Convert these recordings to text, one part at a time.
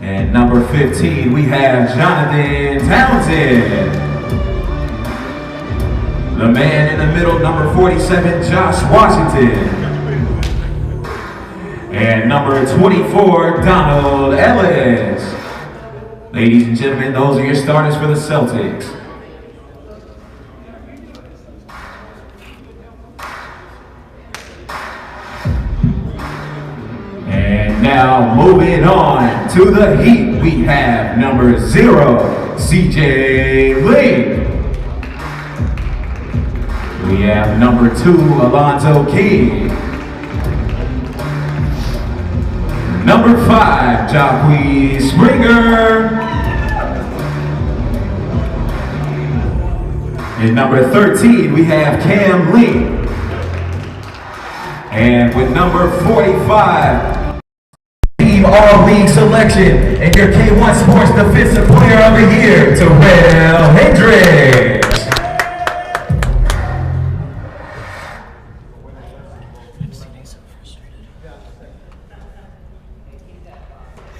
And number 15, we have Jonathan Townsend. The man in the middle, number 47, Josh Washington. And number 24, Donald Ellis. Ladies and gentlemen, those are your starters for the Celtics. And now moving on to the Heat, we have number 0, CJ Lee. We have number 2, Alonzo King. Number 5, Jacque Springer. And number 13, we have Cam Lee. And with number 45, Team All-League selection and your K1 Sports Defensive Player of the Year, Terrell Hendricks.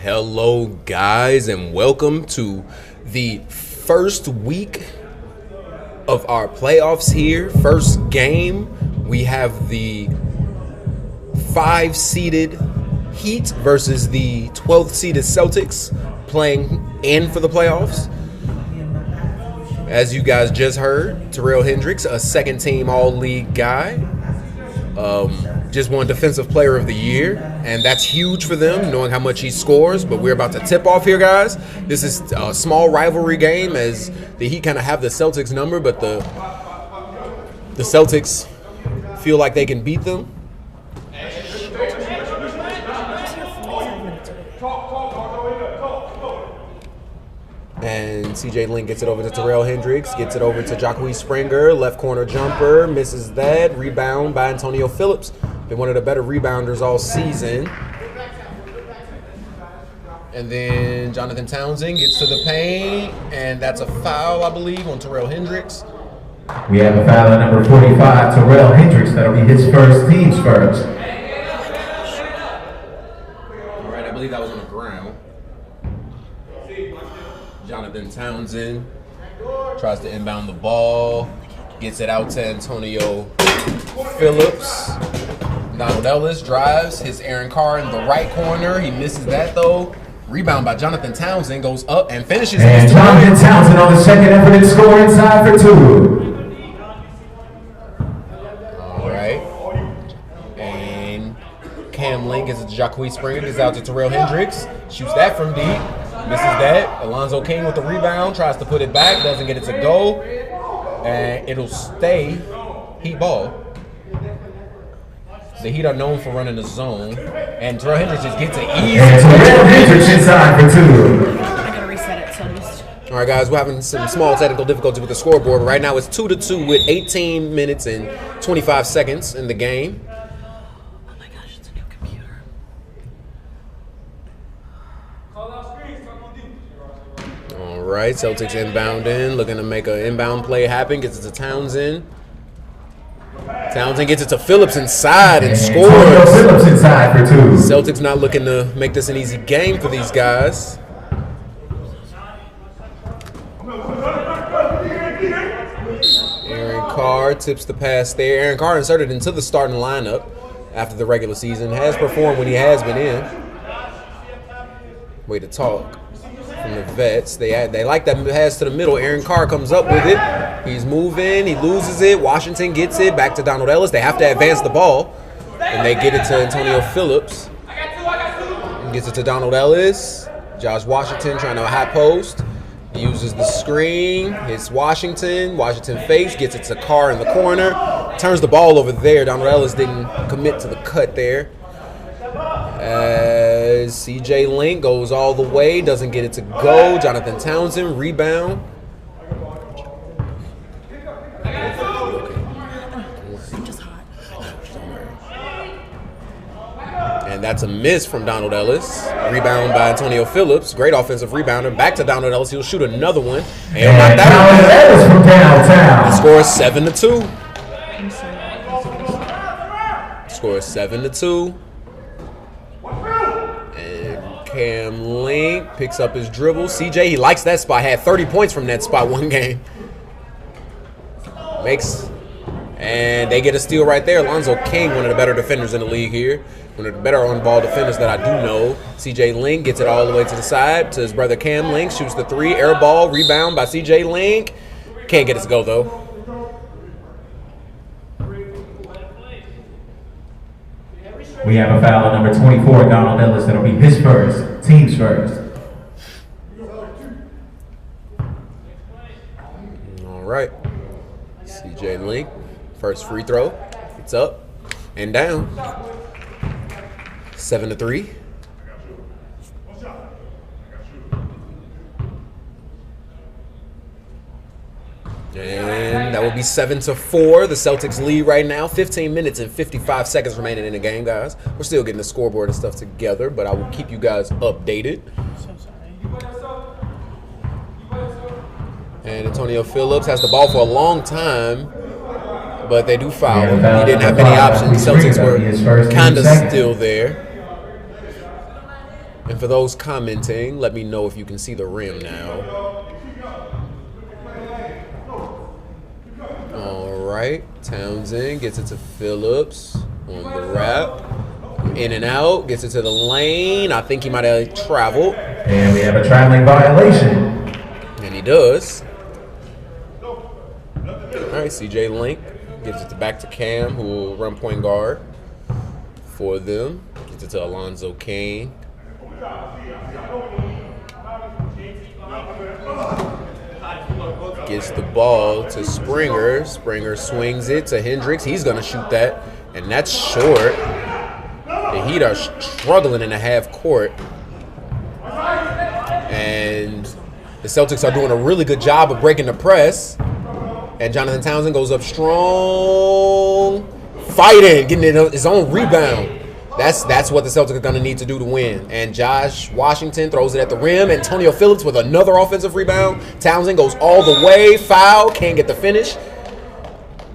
Hello guys, and welcome to the first week of our playoffs here. First game, we have the 5-seeded Heat versus the 12th-seeded Celtics playing in for the playoffs. As you guys just heard, Terrell Hendricks, a second-team All-League guy, just won Defensive Player of the Year, and that's huge for them, knowing how much he scores. But we're about to tip off here, guys. This is a small rivalry game, as the Heat kind of have the Celtics number, but the Celtics feel like they can beat them. And CJ Link gets it over to Terrell Hendricks, gets it over to Jacque Springer, left corner jumper, misses that. Rebound by Antonio Phillips. Been one of the better rebounders all season. And then Jonathan Townsend gets to the paint, and that's a foul, I believe, on Terrell Hendricks. We have a foul on number 45, Terrell Hendricks. That'll be his first, team's first. All right, I believe that was on the ground. Jonathan Townsend tries to inbound the ball, gets it out to Antonio Phillips. Donald Ellis drives his Aaron Carr in the right corner. He misses that though. Rebound by Jonathan Townsend, goes up and finishes. And Jonathan Townsend on the second effort and score inside for 2. All right. And Cam Link gets it to Jacque Springer, gets out to Terrell Hendricks. Shoots that from deep. Misses that. Alonzo King with the rebound, tries to put it back, doesn't get it to go. And it'll stay Heat ball. The Heat are known for running the zone. And Terrell Hendricks just gets it easy. And Terrell Hendricks inside for 2. I gotta reset it, so just... All right, guys, we're having some small technical difficulty with the scoreboard. Right now it's 2-2 with 18 minutes and 25 seconds in the game. Oh my gosh, it's a new computer. All right, Celtics inbound in, looking to make an inbound play happen. Gets it to Townsend. Townsend gets it to Phillips inside and scores. Phillips inside for 2. Celtics not looking to make this an easy game for these guys. Aaron Carr tips the pass there. Aaron Carr inserted into the starting lineup after the regular season. Has performed when he has been in. Way to talk from the vets. They like that pass to the middle. Aaron Carr comes up with it. He's moving. He loses it. Washington gets it back to Donald Ellis. They have to advance the ball, and they get it to Antonio Phillips. Gets it to Donald Ellis. Josh Washington trying to high post. He uses the screen. It's Washington. Washington fakes. Gets it to Carr in the corner. Turns the ball over there. Donald Ellis didn't commit to the cut there. As CJ Link goes all the way, doesn't get it to go. Jonathan Townsend, rebound. I'm just hot. And that's a miss from Donald Ellis. Rebound by Antonio Phillips. Great offensive rebounder. Back to Donald Ellis. He'll shoot another one. And knock that Donald Ellis from downtown. Scores 7-2. Scores 7-2. And Cam Link picks up his dribble. CJ, he likes that spot. Had 30 points from that spot one game. And they get a steal right there. Alonzo King, one of the better defenders in the league here. One of the better on-ball defenders that I do know. CJ Link gets it all the way to the side to his brother Cam Link. Shoots the three. Air ball. Rebound by CJ Link. Can't get it to go, though. We have a foul on number 24, Donald Ellis. That'll be his first, team's first. All right. CJ Link, first free throw. It's up and down. 7-3. And that will be 7-4. The Celtics lead right now. 15 minutes and 55 seconds remaining in the game, guys. We're still getting the scoreboard and stuff together, but I will keep you guys updated. So sorry. And Antonio Phillips has the ball for a long time, but they do foul him. He didn't have many options. Celtics were kind of still there. And for those commenting, let me know if you can see the rim now. All right, Townsend gets it to Phillips on the wrap. In and out, gets it to the lane. I think he might have traveled. And we have a traveling violation. And he does. All right, CJ Link gives it back to Cam, who will run point guard for them. Gets it to Alonzo Kane. Gets the ball to Springer. Springer swings it to Hendricks. He's going to shoot that, and that's short. The Heat are struggling in the half court. And the Celtics are doing a really good job of breaking the press. And Jonathan Townsend goes up strong, fighting, getting his own rebound. That's what the Celtics are going to need to do to win. And Josh Washington throws it at the rim. Antonio Phillips with another offensive rebound. Townsend goes all the way, foul, can't get the finish.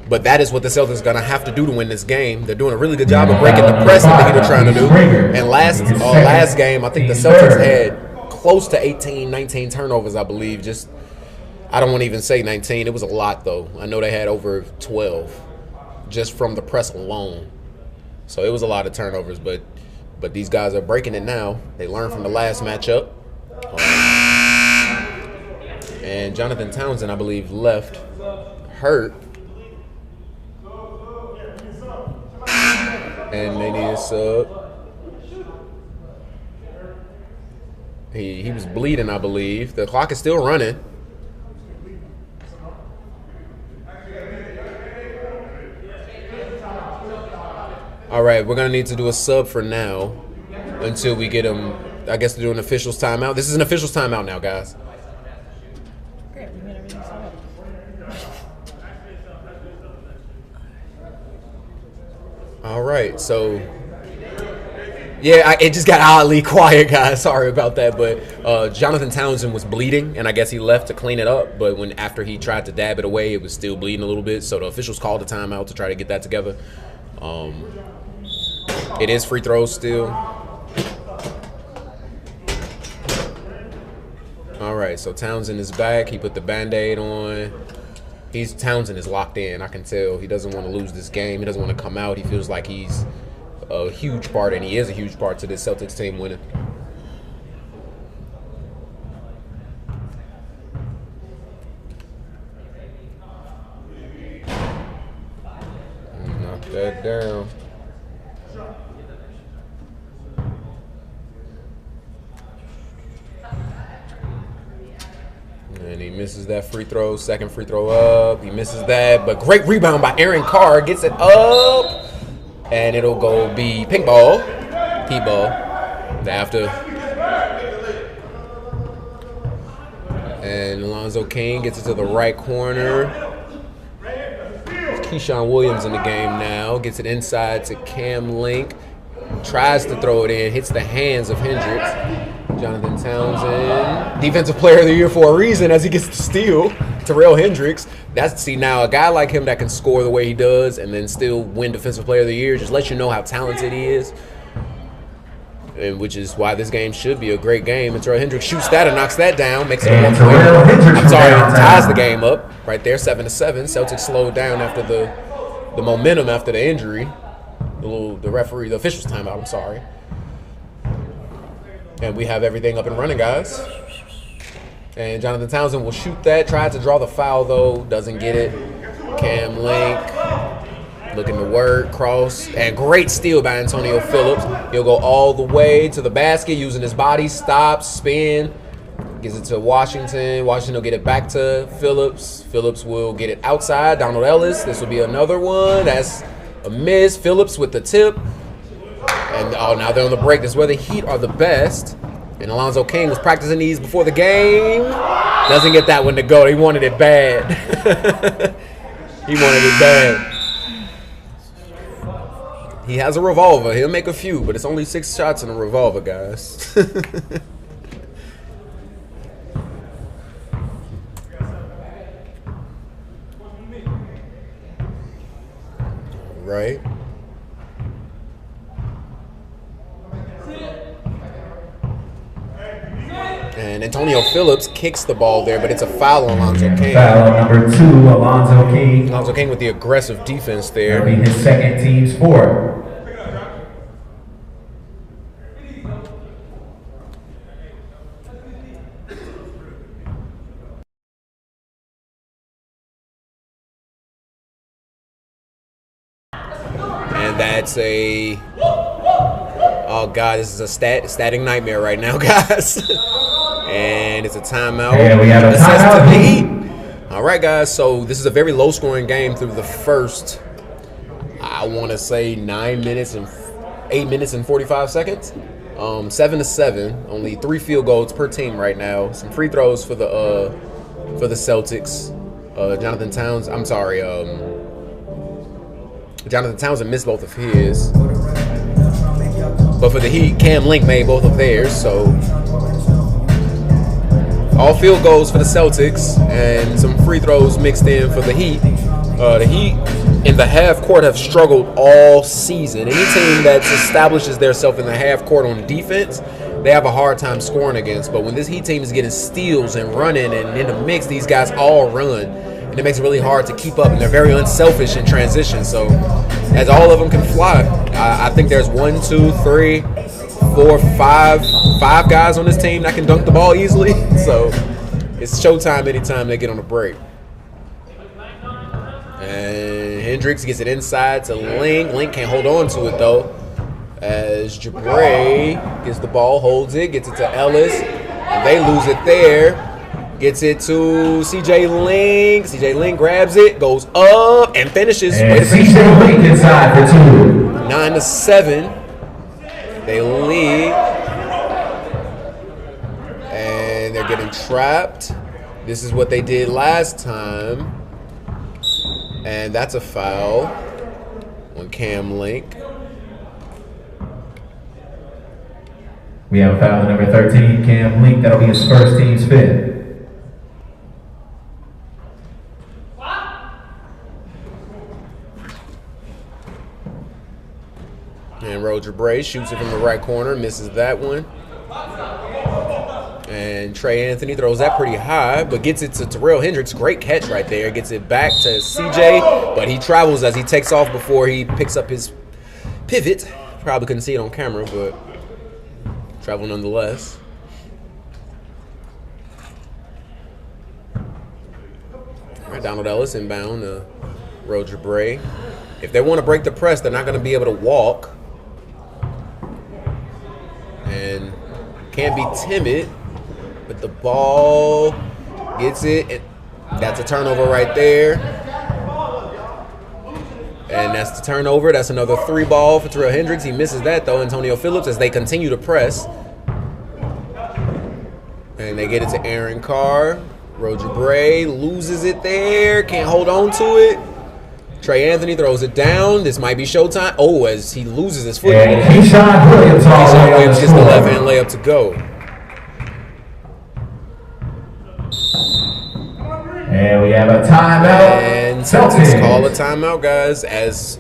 But that is what the Celtics are going to have to do to win this game. They're doing a really good job of breaking the press that the Heat are trying to do. And last game, I think the Celtics had close to 18, 19 turnovers, I believe. I don't want to even say 19. It was a lot, though. I know they had over 12 just from the press alone. So it was a lot of turnovers, but these guys are breaking it now. They learned from the last matchup. And Jonathan Townsend, I believe, left hurt. And they need a sub. He was bleeding, I believe. The clock is still running. All right, we're going to need to do a sub for now until we get him, I guess, to do an officials timeout. This is an officials timeout now, guys. Great, we made everything set up. All right, so, yeah, it just got oddly quiet, guys. Sorry about that, but Jonathan Townsend was bleeding, and I guess he left to clean it up. But after he tried to dab it away, it was still bleeding a little bit. So the officials called a timeout to try to get that together. It is free throws still. All right, so Townsend is back. He put the Band-Aid on. Townsend is locked in. I can tell he doesn't want to lose this game. He doesn't want to come out. He feels like he's a huge part, and he is a huge part to this Celtics team winning. Knock that down. And he misses that free throw. Second free throw up. He misses that. But great rebound by Aaron Carr. Gets it up. And it'll go be pink ball. Heat ball. After. And Alonzo King gets it to the right corner. Keyshawn Williams in the game now. Gets it inside to Cam Link. Tries to throw it in. Hits the hands of Hendricks. Jonathan Townsend, Defensive Player of the Year for a reason as he gets the steal. Terrell Hendricks. Now a guy like him that can score the way he does and then still win Defensive Player of the Year just lets you know how talented he is. and which is why this game should be a great game. And Terrell Hendricks shoots that and knocks that down, makes it a 1 point. I'm sorry, ties the game up right there, 7-7. Celtics slowed down after the momentum after the injury. The official's timeout. I'm sorry. And we have everything up and running, guys. And Jonathan Townsend will shoot that. Tried to draw the foul, though. Doesn't get it. Cam Link looking to work. Cross. And great steal by Antonio Phillips. He'll go all the way to the basket using his body. Stops. Spin. Gives it to Washington. Washington will get it back to Phillips. Phillips will get it outside. Donald Ellis. This will be another one. That's a miss. Phillips with the tip. And now they're on the break. This is where the Heat are the best. And Alonzo King was practicing these before the game. Doesn't get that one to go. He wanted it bad. He wanted it bad. He has a revolver. He'll make a few, but it's only 6 shots in a revolver, guys. Right. And Antonio Phillips kicks the ball there, but it's a foul on Alonzo King. Foul number 2, Alonzo King. Alonzo King with the aggressive defense there. That'll be his second, team's 4th. And that's a... Oh, God, this is a static nightmare right now, guys. And it's a timeout. And we have a timeout. All right, guys, so this is a very low-scoring game through the first, I want to say, 8 minutes and 45 seconds. 7-7, only 3 field goals per team right now. Some free throws for the Celtics. Jonathan Townsend missed both of his. But for the Heat, Cam Link made both of theirs, so all field goals for the Celtics and some free throws mixed in for the Heat. The Heat in the half court have struggled all season. Any team that establishes themselves in the half court on defense, they have a hard time scoring against. But when this Heat team is getting steals and running and in the mix, these guys all run. And it makes it really hard to keep up. And they're very unselfish in transition. So as all of them can fly, I think there's 1, 2, 3, 4, 5 guys on this team that can dunk the ball easily. So it's showtime anytime they get on a break. And Hendricks gets it inside to Link. Link can't hold on to it, though. As Jabray gets the ball, holds it, gets it to Ellis. And they lose it there. Gets it to C.J. Link. C.J. Link grabs it, goes up, and finishes. And C.J. Link inside for 2. 9-7. They lead. And they're getting trapped. This is what they did last time. And that's a foul on Cam Link. We have a foul on number 13, Cam Link. That'll be his first, team's 5th. And Roger Bray shoots it from the right corner, misses that one. And Trey Anthony throws that pretty high, but gets it to Terrell Hendricks. Great catch right there. Gets it back to CJ, but he travels as he takes off before he picks up his pivot. Probably couldn't see it on camera, but travel nonetheless. All right, Donald Ellis inbound to Roger Bray. If they want to break the press, they're not going to be able to walk. And can't be timid. But the ball gets it. That's a turnover right there. And that's the turnover. That's another 3 ball for Terrell Hendricks. He misses that, though. Antonio Phillips as they continue to press. And they get it to Aaron Carr. Roger Bray loses it there. Can't hold on to it. Trey Anthony throws it down. This might be showtime. Oh, as he loses his foot. And Keyshawn Williams gets the left-hand layup to go. And we have a timeout. And Celtics call a timeout, guys, as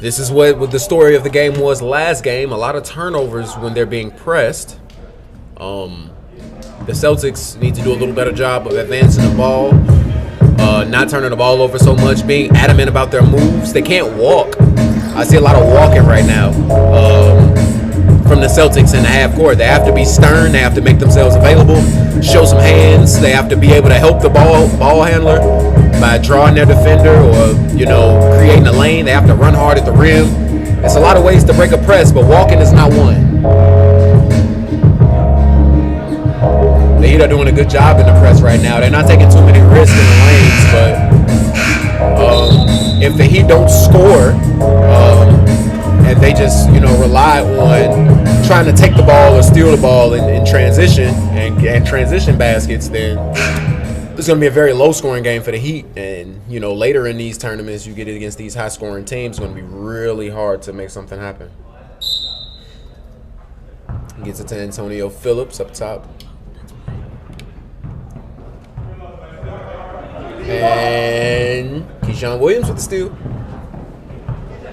This is what the story of the game was last game. A lot of turnovers when they're being pressed. The Celtics need to do a little better job of advancing the ball, not turning the ball over so much, being adamant about their moves. They can't walk. I see a lot of walking right now from the Celtics in the half court. They have to be stern. They have to make themselves available, show some hands. They have to be able to help the ball handler by drawing their defender or, creating a lane. They have to run hard at the rim. There's a lot of ways to break a press, but walking is not one. The Heat are doing a good job in the press right now. They're not taking too many risks in the lanes, but if the Heat don't score and they just, rely on trying to take the ball or steal the ball in transition and transition baskets, then it's going to be a very low-scoring game for the Heat. And, later in these tournaments, you get it against these high-scoring teams, it's going to be really hard to make something happen. Gets it to Antonio Phillips up top. And Keyshawn Williams with the steal.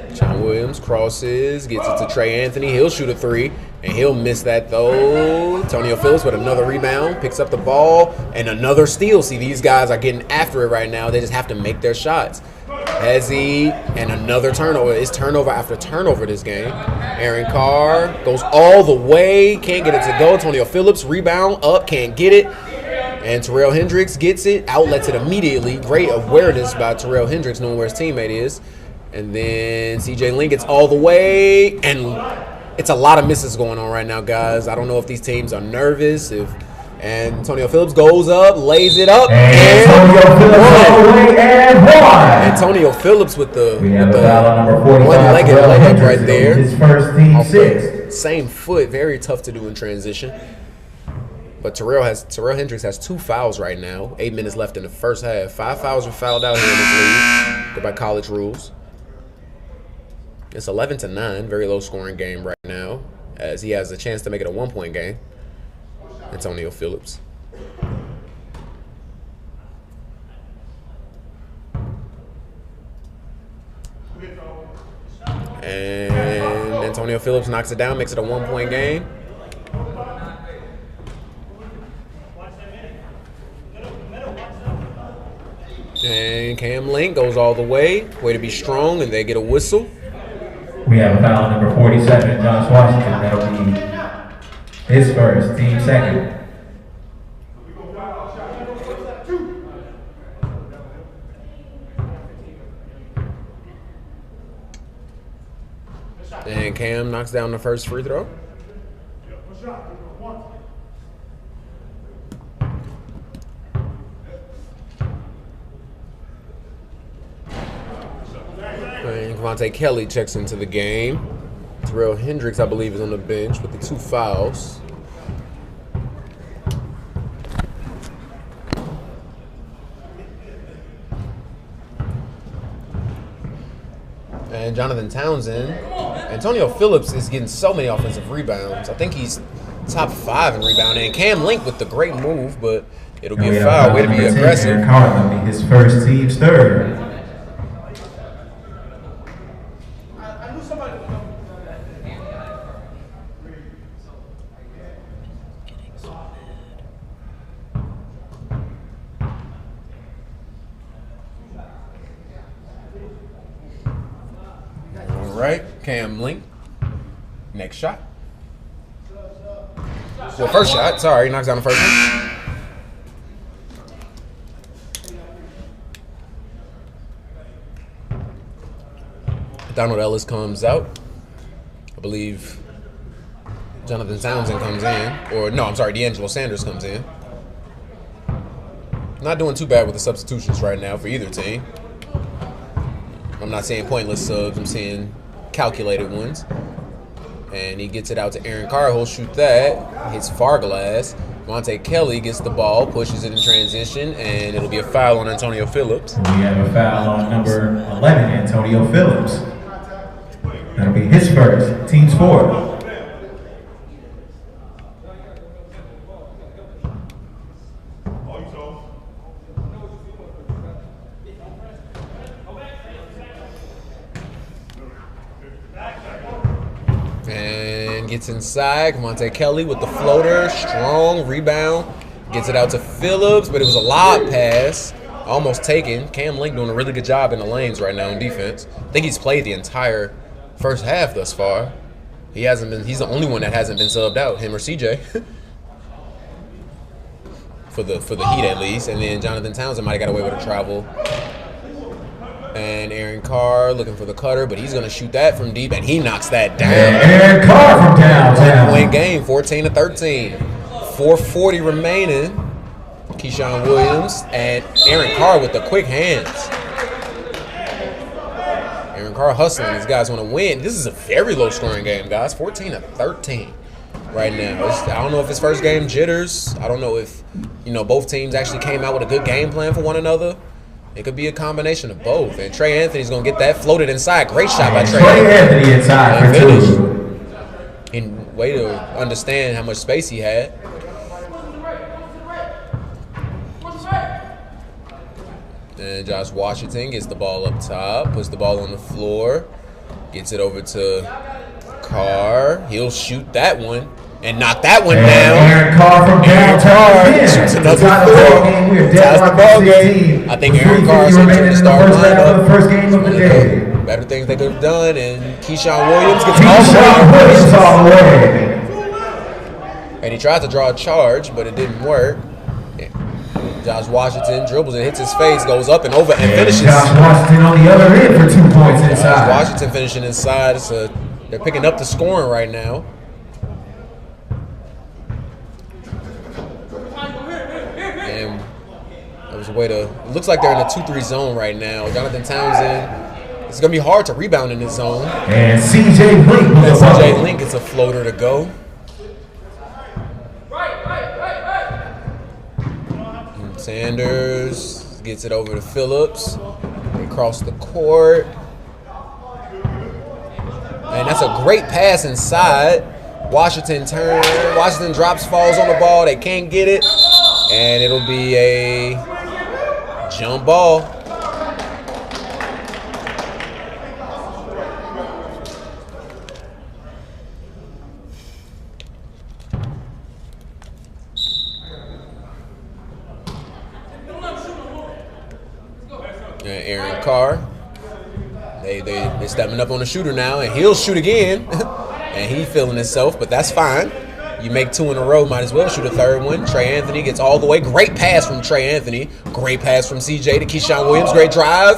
Keyshawn Williams crosses, gets it to Trey Anthony. He'll shoot a three, and he'll miss that though. Antonio Phillips with another rebound, picks up the ball, and another steal. See, these guys are getting after it right now. They just have to make their shots. Hezzy, and another turnover. It's turnover after turnover this game. Aaron Carr goes all the way, can't get it to go. Antonio Phillips, rebound, up, can't get it. And Terrell Hendricks gets it, outlets it immediately. Great awareness by Terrell Hendricks, knowing where his teammate is. And then C.J. Link gets all the way. And it's a lot of misses going on right now, guys. I don't know if these teams are nervous. And Antonio Phillips goes up, lays it up, and Antonio Phillips with the one-legged layup right there. His first team six. Same foot, very tough to do in transition. But Terrell Hendricks has 2 fouls right now. 8 minutes left in the first half. 5 fouls were fouled out here in this league. Go by college rules. It's 11-9. Very low-scoring game right now, as he has a chance to make it a 1-point game. Antonio Phillips. And Antonio Phillips knocks it down, makes it a 1-point game. And Cam Link goes all the way. Way to be strong, and they get a whistle. We have a foul number 47, Josh Washington. That'll be his first, team second. And Cam knocks down the first free throw. And Devontae Kelly checks into the game. Terrell Hendricks, I believe, is on the bench with the 2 fouls. And Jonathan Townsend. Antonio Phillips is getting so many offensive rebounds. I think he's top 5 in rebounding. And Cam Link with the great move, but it'll be a foul. Way to be aggressive. Aaron Carr will be his first, team's third. Right, Cam Link. Next shot. Well, first shot. Sorry, knocks down the first one. Donald Ellis comes out. I believe Jonathan Townsend comes in. Or, no, I'm sorry, D'Angelo Sanders comes in. Not doing too bad with the substitutions right now for either team. I'm not saying pointless subs. I'm saying calculated ones. And he gets it out to Aaron Carr, who'll shoot that. Hits far glass. Devontae Kelly gets the ball, pushes it in transition, and it'll be a foul on Antonio Phillips. We have a foul on number 11, Antonio Phillips. That'll be his first, team's fourth. gets inside. Monte Kelly with the floater. Strong rebound. Gets it out to Phillips, but it was a lob pass. Almost taken. Cam Link doing a really good job in the lanes right now in defense. I think he's played the entire first half thus far. He hasn't been. He's the only one that hasn't been subbed out. Him or CJ. for the Heat at least. And then Jonathan Townsend might have got away with a travel. And Aaron Carr looking for the cutter, but he's gonna shoot that from deep, and he knocks that down. Aaron Carr from downtown. 1-point game, 14-13. 4:40 remaining. Keyshawn Williams and Aaron Carr with the quick hands. Aaron Carr hustling. These guys want to win. This is a very low-scoring game, guys. 14-13 right now. I don't know if it's first game jitters. I don't know if both teams actually came out with a good game plan for one another. It could be a combination of both. And Trey Anthony's going to get that floated inside. Great shot by Trey Anthony inside for two. And way to understand how much space he had. And Josh Washington gets the ball up top, puts the ball on the floor, gets it over to Carr. He'll shoot that one and knock that one down. Aaron Carr from downtown shoots another four. Ties the ball game. I think Aaron Carr is going to start lineup. First game of the day. Better things they could have done, and Keyshawn Williams gets all the way. And he tried to draw a charge, but it didn't work. Josh Washington dribbles and hits his face, goes up and over and finishes. Josh Washington on the other end for 2 points inside. Josh Washington finishing inside. They're picking up the scoring right now. And that was a way to. It looks like they're in a 2-3 zone right now. Jonathan Townsend. It's going to be hard to rebound in this zone. And CJ Link. And CJ Link gets a floater to go. Sanders gets it over to Phillips. They cross the court. And that's a great pass inside. Washington turns. Washington drops, falls on the ball. They can't get it. And it'll be a jump ball. Aaron Carr. They're stepping up on the shooter now, and he'll shoot again. And he's feeling himself, but that's fine. You make 2 in a row, might as well shoot a third one. Trey Anthony gets all the way. Great pass from Trey Anthony. Great pass from CJ to Keyshawn Williams. Great drive.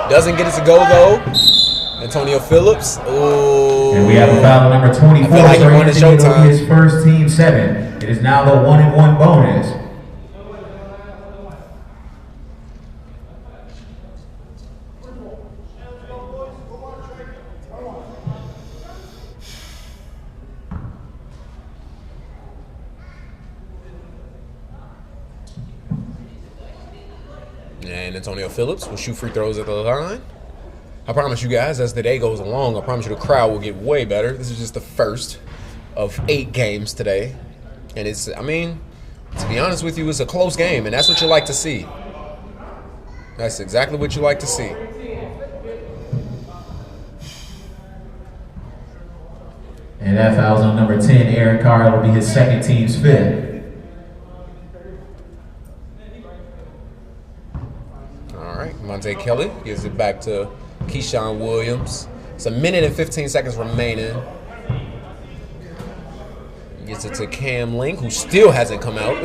Doesn't get it to go, though. Antonio Phillips. Ooh. And we have a foul number 24. I feel like he won the showtime. His first team 7. It is now the 1-and-1 bonus. And Antonio Phillips will shoot free throws at the line. I promise you guys, as the day goes along, I promise you the crowd will get way better. This is just the first of 8 games today. And it's, to be honest with you, it's a close game, and that's what you like to see. That's exactly what you like to see. And that foul's on number 10, Aaron Carr. It'll be his second team's 5th. Monte Kelly gives it back to Keyshawn Williams. It's 1 minute and 15 seconds remaining. Gets it to Cam Link, who still hasn't come out.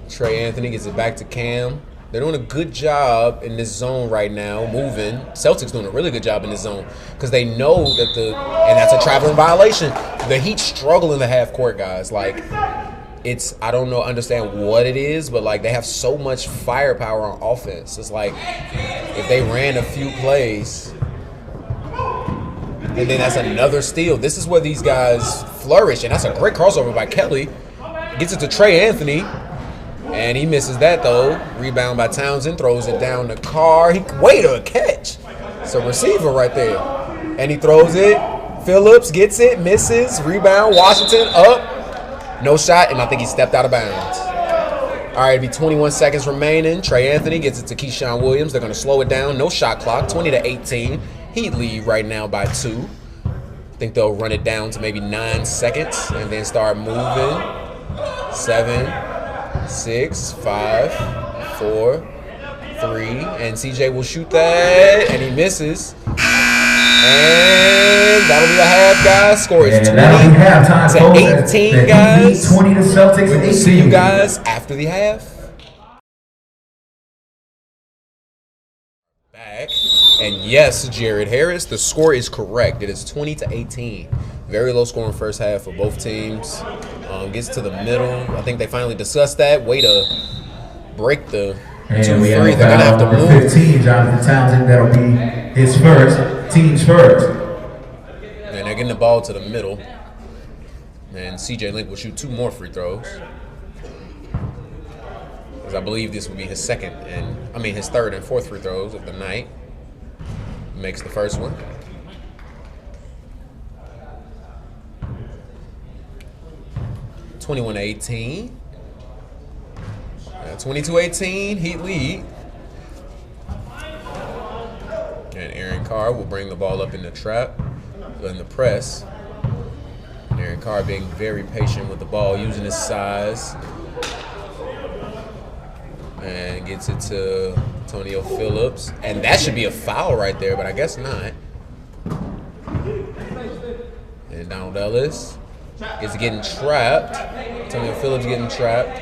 Trey Anthony gets it back to Cam. They're doing a good job in this zone right now, moving. Celtics doing a really good job in this zone because they know that and that's a traveling violation. The Heat struggle in the half court, guys. I don't understand what it is, but they have so much firepower on offense. It's like if they ran a few plays, and then that's another steal. This is where these guys flourish, and that's a great crossover by Kelly. Gets it to Trey Anthony, and he misses that though. Rebound by Townsend, throws it down to Carr. Way to catch. It's a receiver right there, and he throws it. Phillips gets it, misses. Rebound. Washington up. No shot, and I think he stepped out of bounds. All right, it'll be 21 seconds remaining. Trey Anthony gets it to Keyshawn Williams. They're going to slow it down. No shot clock, 20-18. Heat lead right now by 2. I think they'll run it down to maybe 9 seconds and then start moving. 7, 6, 5, 4, 3, and CJ will shoot that, and he misses. And that'll be a half, guys. Score is 20 to 18, guys. 20 to Celtics. We will see you guys after the half. Back. And yes, Jared Harris, the score is correct. It is 20 to 18. Very low scoring first half for both teams. Gets to the middle. I think they finally discussed that. Way to break the 2-3. They're going to have to move. 15, Jonathan Townsend. That'll be his first. Team's first. And they're getting the ball to the middle. And CJ Link will shoot 2 more free throws. Because I believe this will be his third and fourth free throws of the night. Makes the first one. (21-18). 22-18, Heat lead. And Aaron Carr will bring the ball up in the trap, in the press. And Aaron Carr being very patient with the ball, using his size. And gets it to Antonio Phillips. And that should be a foul right there, but I guess not. And Donald Ellis is getting trapped. Antonio Phillips getting trapped.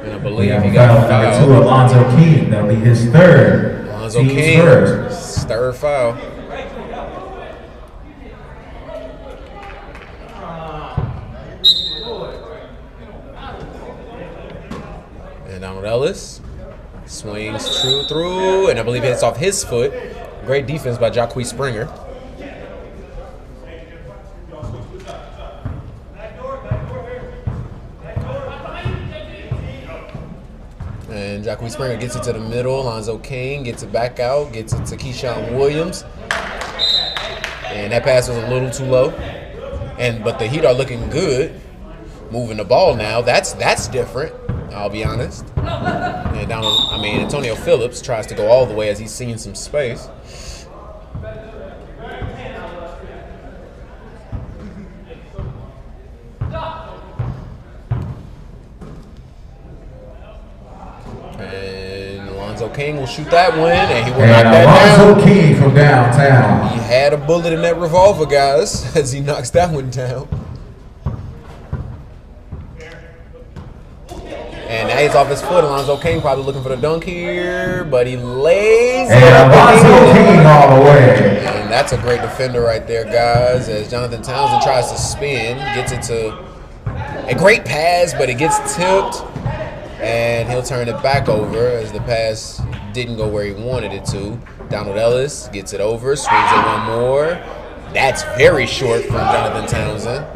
And I believe he got a foul. Number 2, Alonzo King. That'll be his third. Alonzo King, third foul. And Donald Ellis swings through, and I believe it's off his foot. Great defense by Jacquez Springer. And Jacquez Springer gets it to the middle. Alonzo King gets it back out, gets it to Keyshawn Williams. And that pass was a little too low. But the Heat are looking good. Moving the ball now. That's different, I'll be honest. And Antonio Phillips tries to go all the way as he's seeing some space. And Alonzo King will shoot that one, and he will knock that down. Alonzo King from downtown. He had a bullet in that revolver, guys, as he knocks that one down. And now he's off his foot. Alonzo King probably looking for the dunk here, but he lays it. And Alonzo King all the way. And that's a great defender right there, guys, as Jonathan Townsend tries to spin, gets it to a great pass, but it gets tipped, and he'll turn it back over as the pass didn't go where he wanted it to. Donald Ellis gets it over, swings it one more. That's very short from Jonathan Townsend.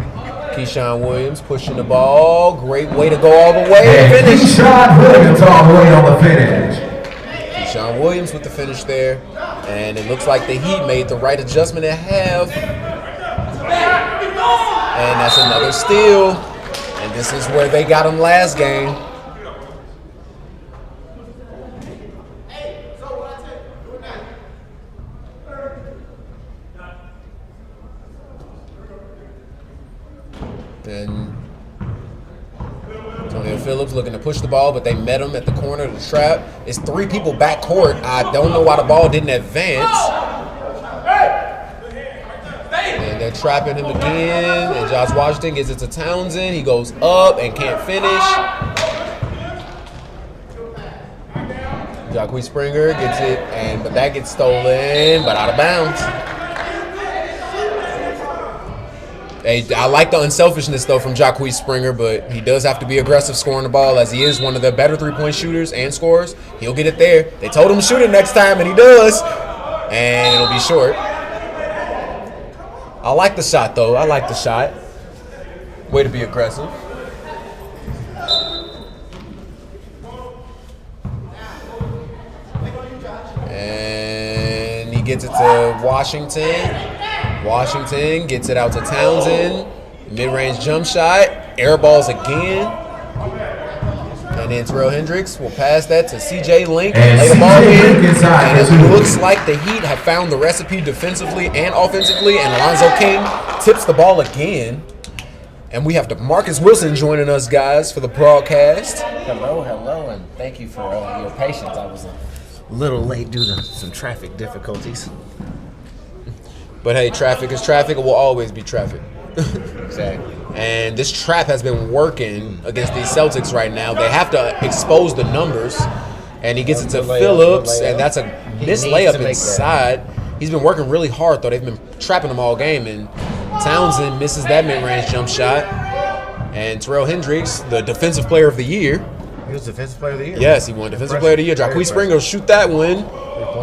Keyshawn Williams pushing the ball. Great way to go all the way and finish. Keyshawn Williams all the way on the finish. Keyshawn Williams with the finish there. And it looks like the Heat made the right adjustment at half. And that's another steal. And this is where they got him last game. And Antonio Phillips looking to push the ball, but they met him at the corner of the trap. It's 3 people back court. I don't know why the ball didn't advance. And they're trapping him again. And Josh Washington gets it to Townsend. He goes up and can't finish. Jacquez Springer gets it, but that gets stolen, but out of bounds. I like the unselfishness, though, from Jacquez Springer, but he does have to be aggressive scoring the ball, as he is one of the better three-point shooters and scorers. He'll get it there. They told him to shoot it next time, and he does. And it'll be short. I like the shot, though. I like the shot. Way to be aggressive. And he gets it to Washington. Washington gets it out to Townsend. Mid-range jump shot. Air balls again. And And then Terrell Hendricks will pass that to C.J. Link And lay the ball C.J. in. Link inside And for it two. looks like the Heat have found the recipe defensively and offensively. And Alonzo King tips the ball again. And we have DeMarcus Wilson joining us, guys, for the broadcast. Hello, and thank you for your patience. I was a little late due to some traffic difficulties. But hey, traffic is traffic. It will always be traffic. Exactly. And this trap has been working against these Celtics right now. They have to expose the numbers. And he gets it to Good layup, Phillips, good layup. and that's a He missed needs to layup make that. inside. He's been working really hard, though. They've been trapping him all game. And Townsend misses that mid-range jump shot. And Terrell Hendricks, the defensive player of the year. He was defensive player of the year. Yes, he won defensive player of the year. Very Jacque Springer will shoot that one.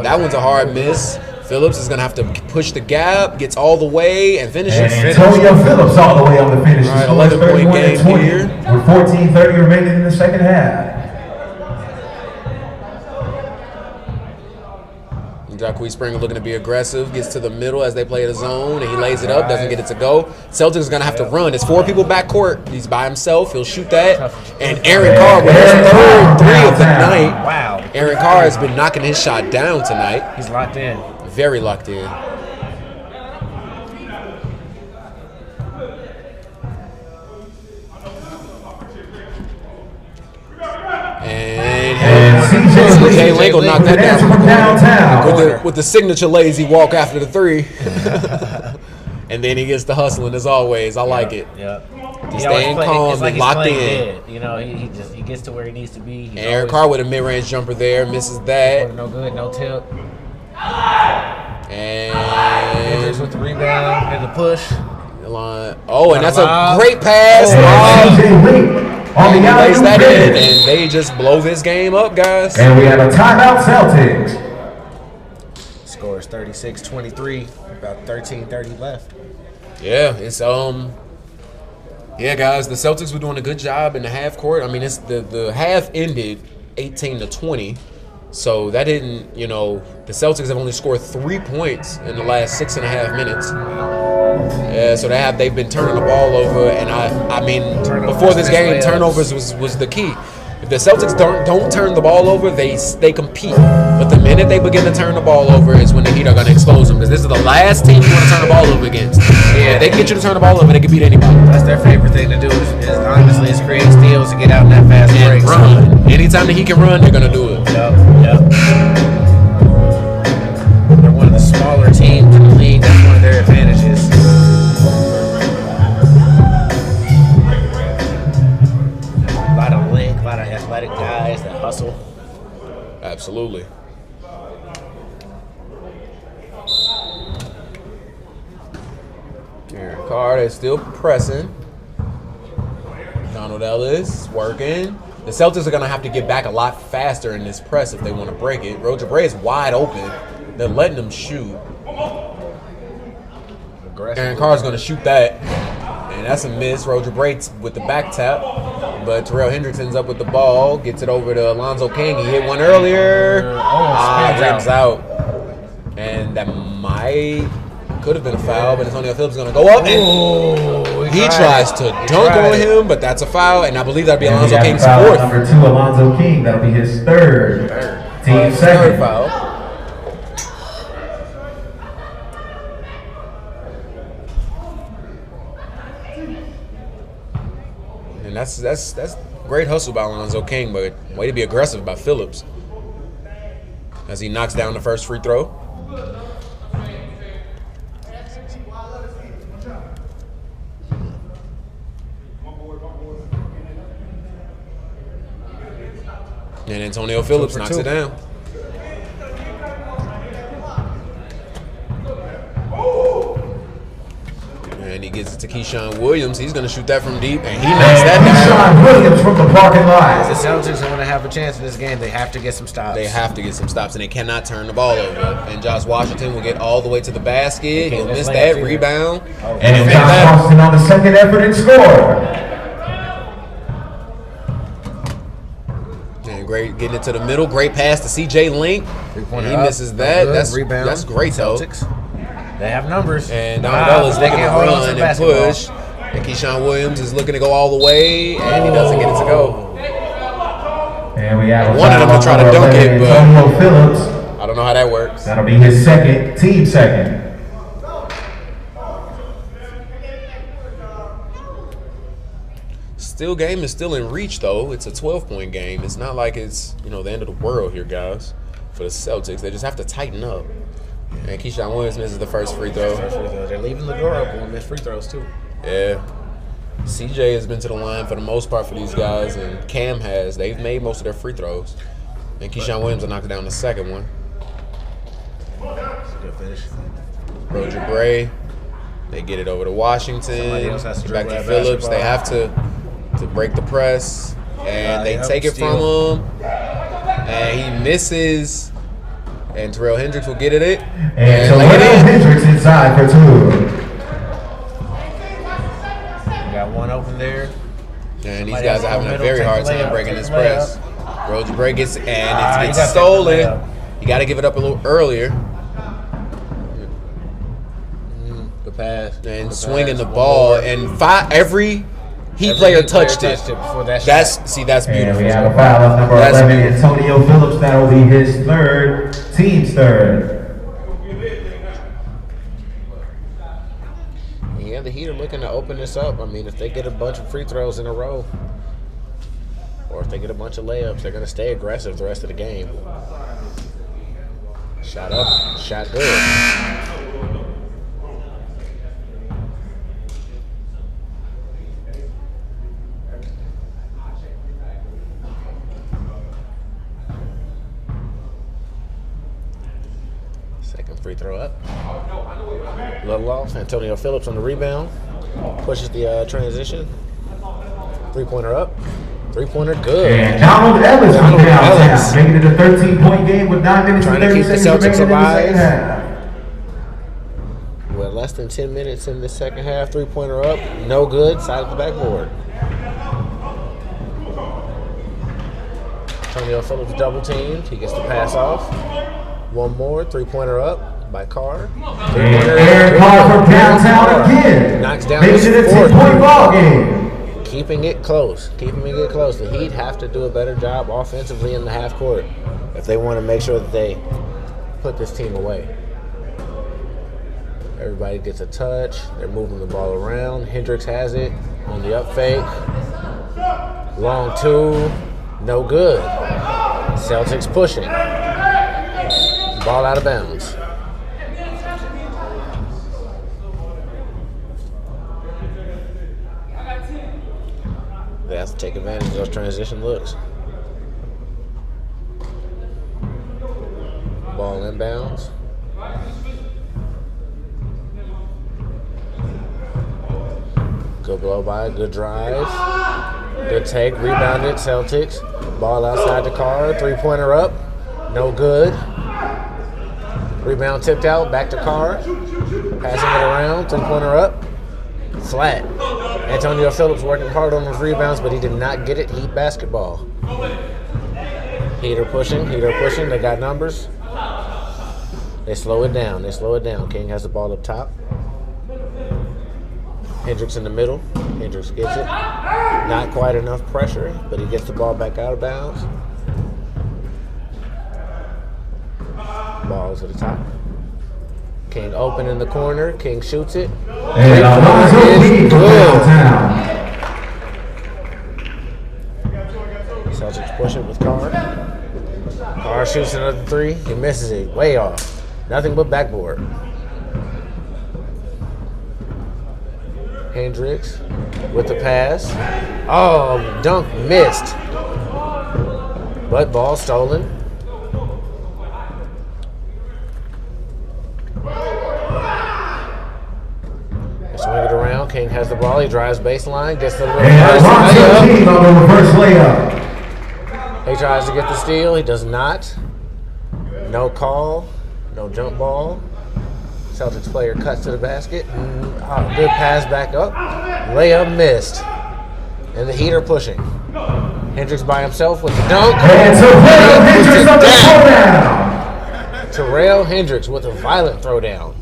That one's a hard miss. Phillips is going to have to push the gap, gets all the way, and finishes. And Antonio Phillips all the way on the finish. All right, The score is 11-point 31-20 game with 14:30 remaining in the second half. Jacque Springer looking to be aggressive, gets to the middle as they play the zone, and he lays it up, doesn't get it to go. Celtics is going to have to run. It's 4 people backcourt. He's by himself. He'll shoot that. And Aaron Carr with his third 3 of the night. Wow. Aaron Carr has been knocking his shot down tonight. He's locked in. Very locked in. And C.J. Link will knock that down from downtown. with the signature lazy walk after the 3. And then he gets the hustling as always. I like it. Yep. He's staying calm and locked in. Dead. You know, he gets to where he needs to be. And Aaron Carr with a mid-range jumper there, misses that. No good, no tip. And Hendricks with the rebound and the push. oh, and that's a great pass. C.J. Link on the He lays alley-oop that in, finish. and they just blow this game up, guys. And we have a timeout, Celtics. Score is 36-23. About 13:30 left. Yeah, it's yeah, guys, the Celtics were doing a good job in the half court. I mean, it's the half ended 18-20. So that didn't, the Celtics have only scored 3 points in the last 6.5 minutes. Yeah, so they've been turning the ball over, and I mean, before this game, turnovers was the key. If the Celtics don't turn the ball over, they compete. But the minute they begin to turn the ball over is when the Heat are going to expose them, because this is the last team you want to turn the ball over against. Yeah, if they can get you to turn the ball over, they can beat anybody. That's their favorite thing to do is honestly is create steals to get out in that fast break. And run. Anytime that he can run, they're going to do it. Yep. They're one of the smaller teams in the league. That's one of their advantages. A lot of length, a lot of athletic guys that hustle. Absolutely. Aaron Carr is still pressing. Donald Ellis working. The Celtics are going to have to get back a lot faster in this press if they want to break it. Roger Bray is wide open. They're letting him shoot. Aaron Carr is going to shoot that. And that's a miss. Roger Bray with the back tap. But Terrell Hendricks ends up with the ball. Gets it over to Alonzo King. He hit one earlier. Rims out. And that could have been a foul, but Antonio Phillips is going to go up. And he tries to dunk on him, but that's a foul. And I believe that'd be Alonzo King's fourth. Number 2, Alonzo King. That'll be his third. Team Third second. foul. And that's great hustle by Alonzo King, but way to be aggressive by Phillips as he knocks down the first free throw. And Antonio Phillips knocks it down. And he gets it to Keyshawn Williams. He's going to shoot that from deep, and he knocks that down. Keyshawn Williams from the parking lot. The Celtics are going to have a chance in this game. They have to get some stops. They have to get some stops, and they cannot turn the ball over. And Josh Washington will get all the way to the basket. He'll miss that rebound. And Josh Washington on the second effort and score. And great getting it to the middle. Great pass to C.J. Link. And he misses that. That's great, though. They have numbers. And Donald Ellis looking to hold on to run and basketball. push. And Keyshawn Williams is looking to go all the way, and he doesn't get it to go. And we have a One of them foul will try to on number dunk it, 11, but- Antonio Phillips. I don't know how that works. That'll be his team second. Still, game is still in reach though. It's a 12-point game. It's not like it's the end of the world here, guys. For the Celtics, they just have to tighten up. And Keyshawn Williams misses the first free throw. They're leaving the door open on missed free throws too. Yeah. CJ has been to the line for the most part for these guys, and Cam has. They've made most of their free throws. And Keyshawn Williams will knock down the second one. That's a good finish. Roger Bray. They get it over to Washington. Somebody else has to Back to dribble that Phillips. They basketball. have to break the press. And they yep, take it steal. from him. And he misses. And Terrell Hendricks will get it. And lay it Terrell in. Hendricks inside for two. We got one open there. And these Somebody guys else are having in a the very middle, hard take the time layup, breaking take this the press. Roger Bray gets and you it gotta gets take the stolen. layup. You got to give it up a little earlier. Good pass. And Good swinging pass. the One ball. more. And every Heat Every player Heat touched it. before that shot. That's And beautiful. we have a foul on number That's 11, beautiful. Antonio Phillips. That'll be his third, team's third. Yeah, the Heat are looking to open this up. I mean, if they get a bunch of free throws in a row, or if they get a bunch of layups, they're going to stay aggressive the rest of the game. Shot up, shot good. Second free throw up. Little off. Antonio Phillips on the rebound. Pushes the transition. Three-pointer up. Three-pointer good. And Donald Ellis from Donald downtown, Ellis. making it a 13-point game with 9 minutes Trying and to 30 keep the seconds Celtics remaining in the second alive. half. With less than 10 minutes in the second half, three-pointer up. No good. Side of the backboard. Antonio Phillips double teamed. He gets the pass off. One more. Three-pointer up by Carr. And Aaron Carr from downtown again, Knocks down makes his it a fourth. 10-point ball game. Keeping it close. Keeping it close. The Heat have to do a better job offensively in the half court if they want to make sure that they put this team away. Everybody gets a touch. They're moving the ball around. Hendricks has it on the up fake. Long two. No good. Celtics pushing. Ball out of bounds. They have to take advantage of those transition looks. Ball inbounds. Good blow by, good drive. Good take, rebounded, Celtics. Ball outside the car, three-pointer up. No good. Rebound tipped out, back to Carr. Passing it around, three-pointer up. Flat. Antonio Phillips working hard on those rebounds, but he did not get it. Heat basketball. Heat are pushing. They got numbers. They slow it down. King has the ball up top. Hendricks in the middle. Hendricks gets it. Not quite enough pressure, but he gets the ball back out of bounds. Ball to the top. King open in the corner. King shoots it. And Alonzo Lee from downtown. Celtics push it with Carr. Carr shoots another three. He misses it. Way off. Nothing but backboard. Hendricks with the pass. Oh, dunk missed. But ball stolen. They swing it around. King has the ball. He drives baseline. Gets the And reverse Alonzo layup. Lee on the reverse layup. He tries to get the steal. He does not. No call. No jump ball. Celtics player cuts to the basket. Good pass back up. Layup missed. And the Heat are pushing. Hendricks by himself with the dunk. And Terrell Hendricks on the throwdown. Terrell Hendricks with a violent throwdown.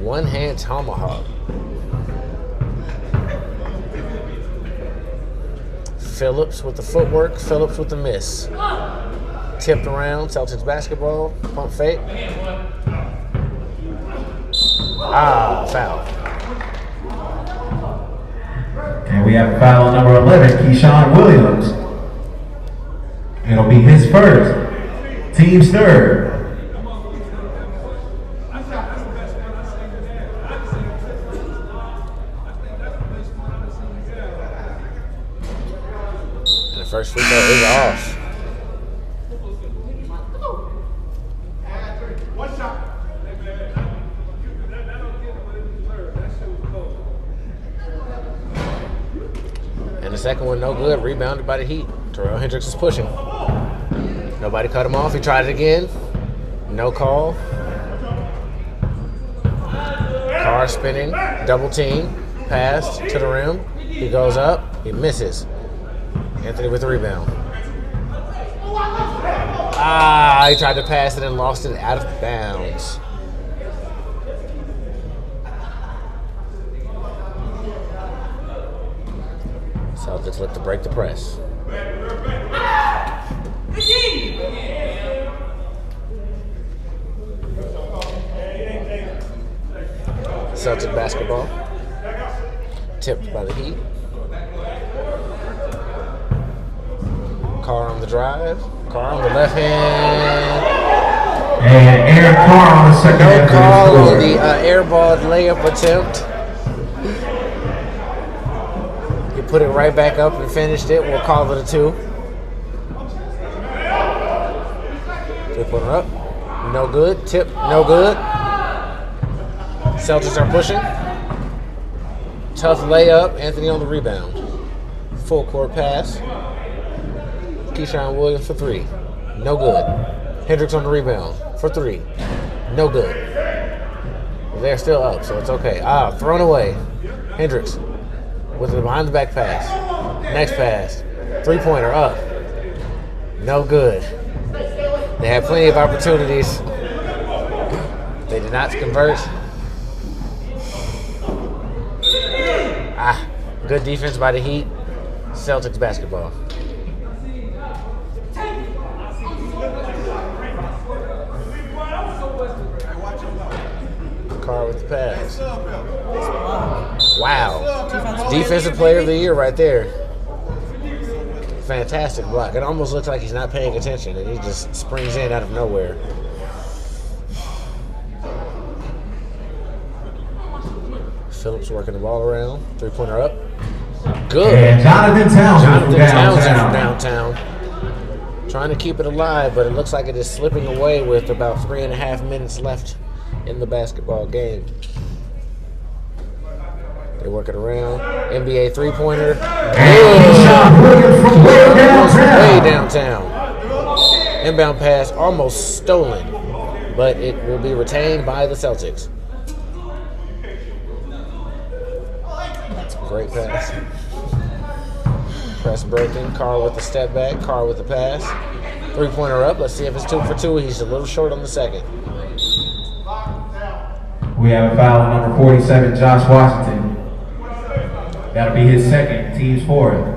One hand tomahawk. Phillips with the footwork. Phillips with the miss. Tipped around. Celtics basketball. Pump fake. Foul. And we have foul on number 11, Keyshawn Williams. It'll be his first. Team's third. And the first free throw is off. And the second one, no good. Rebounded by the Heat. Terrell Hendricks is pushing. Nobody cut him off. He tried it again. No call. Carr spinning. Double team. Pass to the rim. He goes up. He misses. Anthony with the rebound. He tried to pass it and lost it out of bounds. Celtics look to break the press. Celtic basketball. Tipped by the Heat. Carr on the drive. Carr on the left hand. And Aaron Carr on the second No half call of on the the airballed layup attempt. He put it right back up and finished it. We'll call it a 2. 3-pointer up. No good. Tip. No good. Celtics are pushing. Tough layup. Anthony on the rebound. Full court pass. Keyshawn Williams for 3. No good. Hendricks on the rebound for 3. No good. They're still up, so it's okay. Thrown away. Hendricks with the behind the back pass. Next pass. 3-pointer up. No good. They had plenty of opportunities. They did not convert. Good defense by the Heat. Celtics basketball. Carr with the pass. Wow. Defensive player of the year right there. Fantastic block. It almost looks like he's not paying attention and he just springs in out of nowhere. Phillips working the ball around. 3-pointer up. Good. And Jonathan Townsend from downtown. Trying to keep it alive, but it looks like it is slipping away with about 3.5 minutes left in the basketball game. They work it around. NBA 3-pointer. Way downtown. Inbound pass almost stolen, but it will be retained by the Celtics. Great pass. Press breaking. Carr with the step back. Carr with the pass. 3-pointer up. Let's see if it's 2 for 2. He's a little short on the second. We have a foul on number 47, Josh Washington. That'll be his second, team's fourth.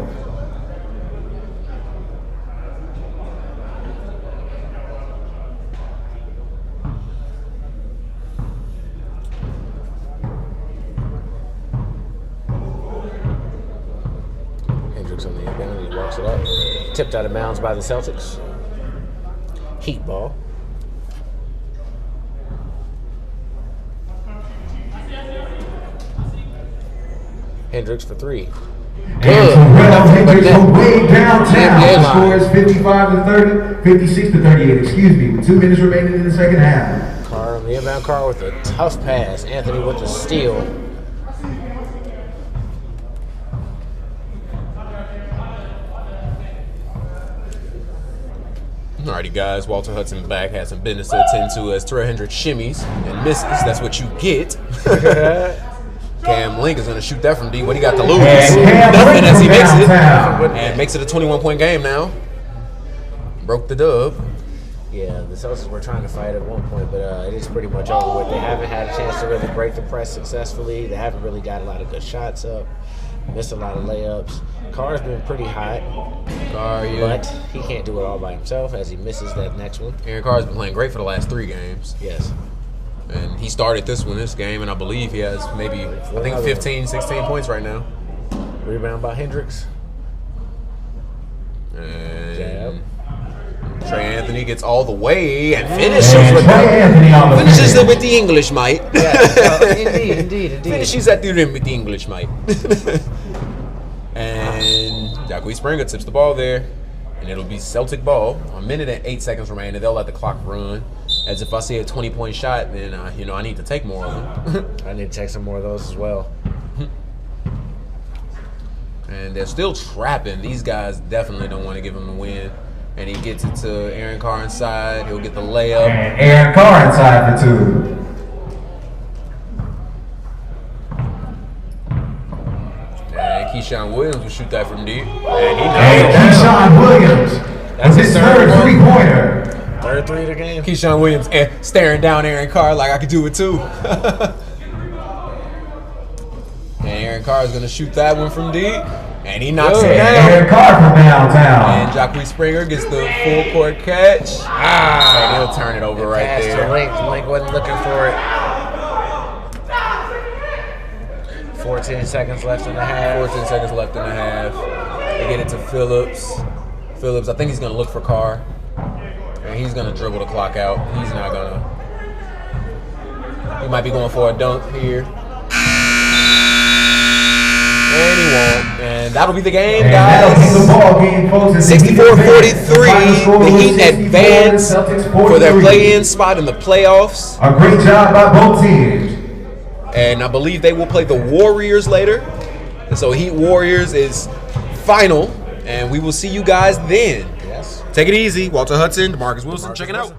Hendricks on the inbound. He walks it up. Tipped out of bounds by the Celtics. Heat ball. Hendricks for 3. And Terrell Hendricks from way downtown scores 55-30, 56-38, excuse me, with 2 minutes remaining in the second half. Carr on the inbound. Carr with a tough pass. Anthony with the steal. Alrighty, guys. Walter Hudson back. Has some business to attend to as Terrell Hendricks shimmies and misses. That's what you get. Cam Link is going to shoot that from D. What he got to lose? Nothing as he makes it. And makes it a 21-point game now. Broke the dub. Yeah, the Celtics were trying to fight at one point, but it is pretty much over with. They haven't had a chance to really break the press successfully. They haven't really got a lot of good shots up. Missed a lot of layups. Carr's been pretty hot, Carr, yeah. but he can't do it all by himself as he misses that next one. Aaron Carr's been playing great for the last 3 games. Yes. And he started this game, and I believe he has maybe, I think 15, 16 points right now. Rebound by Hendricks. And Jab. Trey Anthony gets all the way and finishes And with Trey Anthony on the finishes finish. it with the English, mate. Indeed. Finishes at the rim with the English, mate. And Jacque Springer tips the ball there, and it'll be Celtic ball. 1 minute and 8 seconds remaining. They'll let the clock run. As if I see a 20-point shot, then I need to take more of them. I need to take some more of those as well. And they're still trapping. These guys definitely don't want to give him the win. And he gets it to Aaron Carr inside. He'll get the layup. And Aaron Carr inside for 2. And Keyshawn Williams will shoot that from deep. And he And knows it down. Keyshawn Williams with his third one. 3-pointer. Third 3 of the game. Keyshawn Williams staring down Aaron Carr like I could do it too. And Aaron Carr is going to shoot that one from deep. And he knocks it down. Aaron Carr from downtown. And Jacque Springer gets the full court catch. And he'll turn it over right Pass to there. Link. Link wasn't looking for it. 14 seconds left in the half. 14 seconds left in the half. They get it to Phillips. Phillips, I think he's going to look for Carr. And he's going to dribble the clock out. He's not going to. He might be going for a dunk here. And he won't. And that'll be the game, And that'll be guys. the ball game, folks. 64-43. The Heat advance for their play-in spot in the playoffs. A great job by both teams. And I believe they will play the Warriors later. And so Heat Warriors is final. And we will see you guys then. Yes. Take it easy. Walter Hudson, DeMarcus Wilson, checking out.